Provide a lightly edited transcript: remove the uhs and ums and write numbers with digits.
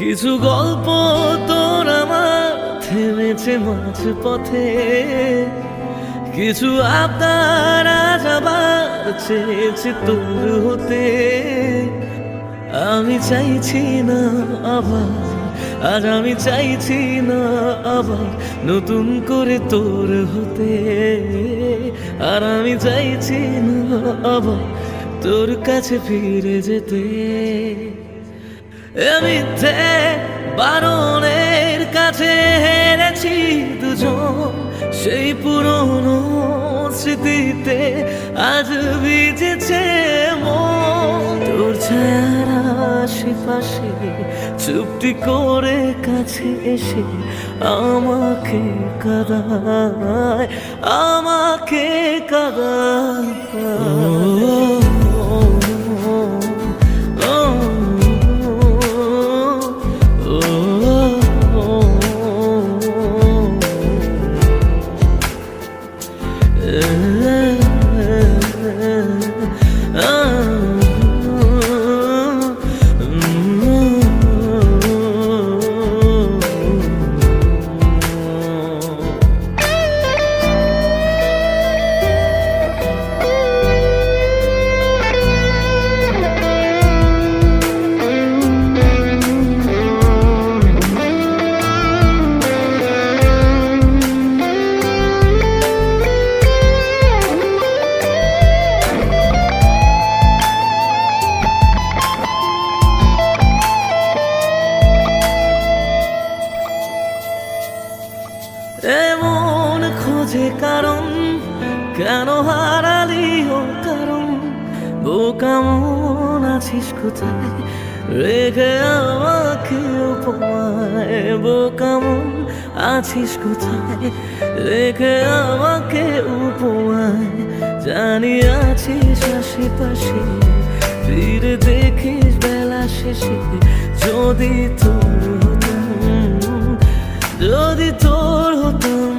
কিছু গল্প তোর আমার থেমেছে মাঝ পথে, কিছু আবদার আজ আবার চেয়েছে তোর হতে। আমি চাইছি না আবার, আজ আমি চাইছি না আবার নতুন করে তোর হতে। আর আমি চাইছি না আবার তোর কাছে ফিরে যেতে। মিথ্যে বারণের কাছে হেরেছি দুজন, সেই পুরনো স্মৃতিতে আজ ভিজেছে মন। তোর ছায়ার আশেপাশে চুপটি করে কাছে এসে আমাকে কাঁদায়, আমাকে কাঁদায়। এমন খোঁজে কারণ, কেন হারালি ও কারণ? বোকা মন আছিস কোথায় রেখে আমাকে উপমায়? বোকা মন আছিস কোথায় রেখে আমাকে উপমায়? জানি আছিস আশেপাশে, ফিরে দেখিস বেলা শেষে। যদি তোর হতাম, যদি তোর হতাম